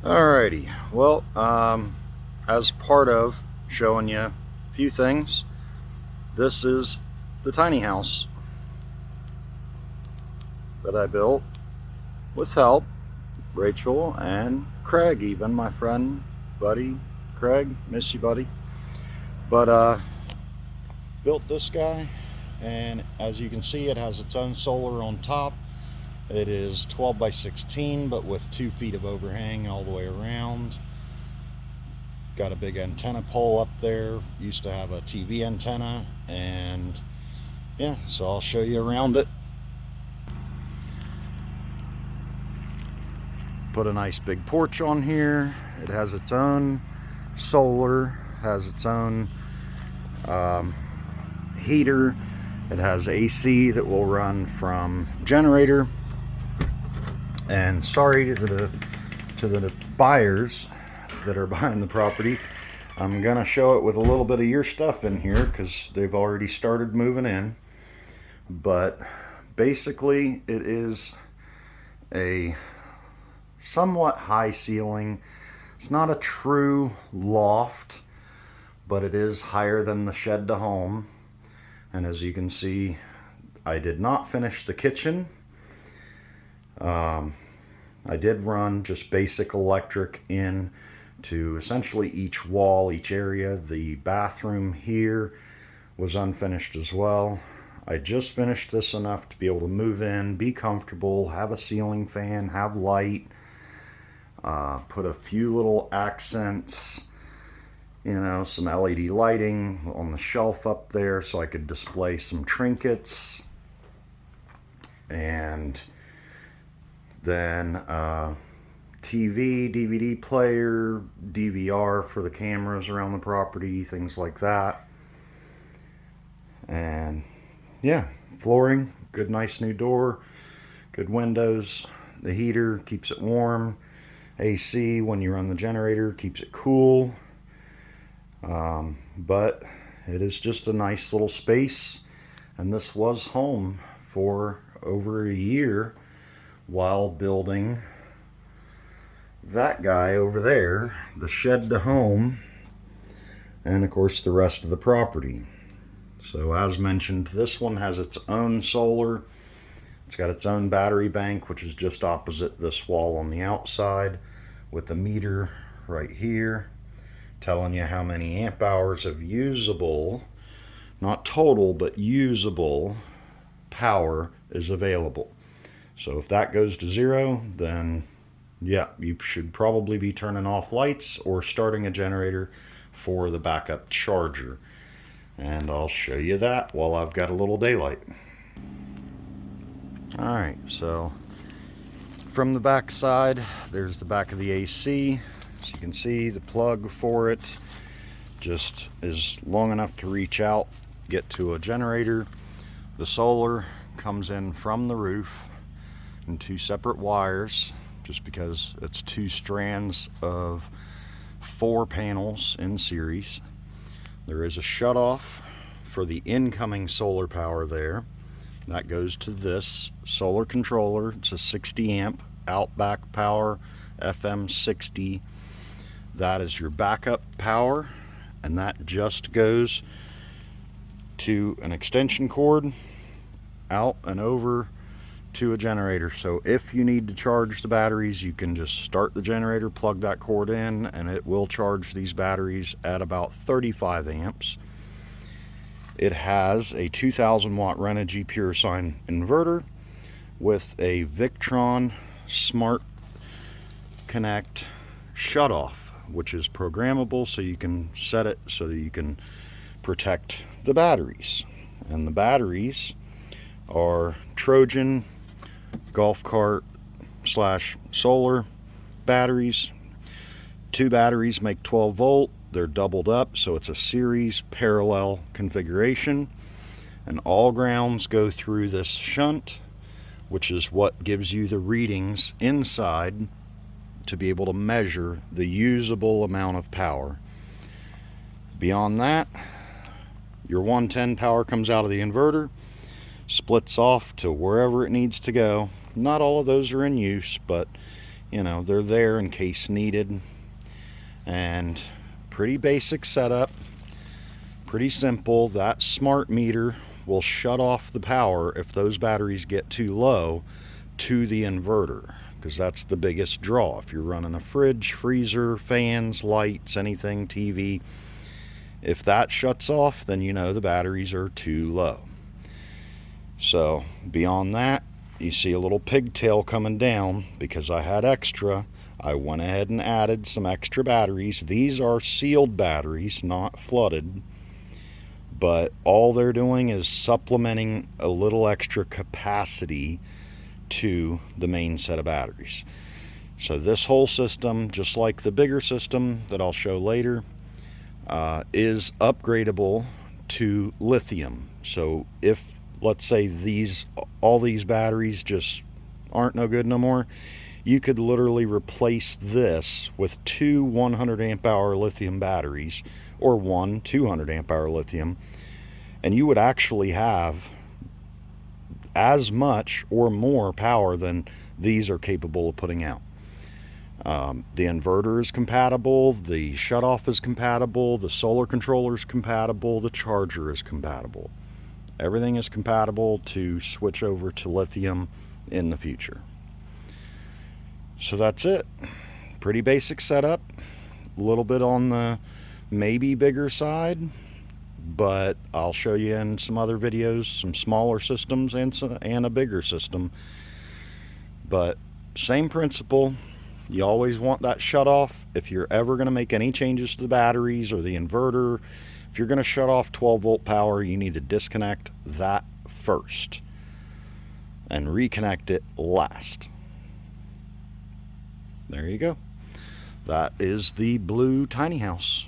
Alrighty, well, as part of showing you a few things, this is the tiny house that I built with help. Rachel and Craig, even my friend, buddy, Craig, miss you, buddy. But built this guy, and as you can see, it has its own solar on top. It is 12 by 16, but with 2 feet of overhang all the way around. Got a big antenna pole up there. Used to have a TV antenna, and yeah, so I'll show you around it. Put a nice big porch on here. It has its own solar, has its own heater. It has AC that will run from generator. And sorry to the buyers that are buying the property, I'm gonna show it with a little bit of your stuff in here because they've already started moving in. But basically, it is a somewhat high ceiling. It's not a true loft, but it is higher than the shed to home. And as you can see, I did not finish the kitchen. I did run just basic electric in to essentially each wall, each area. The bathroom here was unfinished as well. I just finished this enough to be able to move in, be comfortable, have a ceiling fan, have light, put a few little accents, some LED lighting on the shelf up there so I could display some trinkets. And then TV, DVD player, DVR for the cameras around the property, things like that. And yeah, flooring, good nice new door, good windows. The heater keeps it warm. AC, when you run the generator, keeps it cool. But it is just a nice little space. And this was home for over a year while building that guy over there, the shed to home, and of course the rest of the property. So as mentioned, this one has its own solar. It's got its own battery bank, which is just opposite this wall on the outside, with the meter right here telling you how many amp hours of usable, not total, but usable power is available. So if that goes to zero, then yeah, you should probably be turning off lights or starting a generator for the backup charger. And I'll show you that while I've got a little daylight. Alright, so from the back side, there's the back of the AC. As you can see, the plug for it just is long enough to reach out, get to a generator. The solar comes in from the roof in 2 separate wires, just because it's 2 strands of 4 panels in series. There is a shutoff for the incoming solar power there. That goes to this solar controller. It's a 60 amp Outback Power FM60. That is your backup power, and that just goes to an extension cord out and over to a generator. So if you need to charge the batteries, you can just start the generator, plug that cord in, and it will charge these batteries at about 35 amps. It has a 2000 watt Renogy Pure Sine inverter with a Victron Smart Connect shutoff, which is programmable, so you can set it so that you can protect the batteries. And the batteries are Trojan golf cart / solar batteries. 2 batteries make 12 volt. They're doubled up, so it's a series parallel configuration. And all grounds go through this shunt, which is what gives you the readings inside to be able to measure the usable amount of power. Beyond that, your 110 power comes out of the inverter, splits off to wherever it needs to go. Not all of those are in use, but you know, they're there in case needed. And pretty basic setup, pretty simple. That smart meter will shut off the power if those batteries get too low to the inverter, because that's the biggest draw. If you're running a fridge, freezer, fans, lights, anything, TV, if that shuts off, then you know the batteries are too low. So beyond that, you see a little pigtail coming down. Because I had extra, I went ahead and added some extra batteries. These are sealed batteries, not flooded, but all they're doing is supplementing a little extra capacity to the main set of batteries. So this whole system, just like the bigger system that I'll show later, is upgradable to lithium. So if, let's say, all these batteries just aren't no good no more, you could literally replace this with 2 100 amp hour lithium batteries, or one 200 amp hour lithium, and you would actually have as much or more power than these are capable of putting out. The inverter is compatible, the shutoff is compatible, the solar controller is compatible, the charger is compatible. Everything is compatible to switch over to lithium in the future. So that's it. Pretty basic setup. A little bit on the maybe bigger side, but I'll show you in some other videos some smaller systems and a bigger system. But same principle. You always want that shut off. If you're ever going to make any changes to the batteries or the inverter, if you're going to shut off 12 volt power, you need to disconnect that first and reconnect it last. There you go. That is the blue tiny house.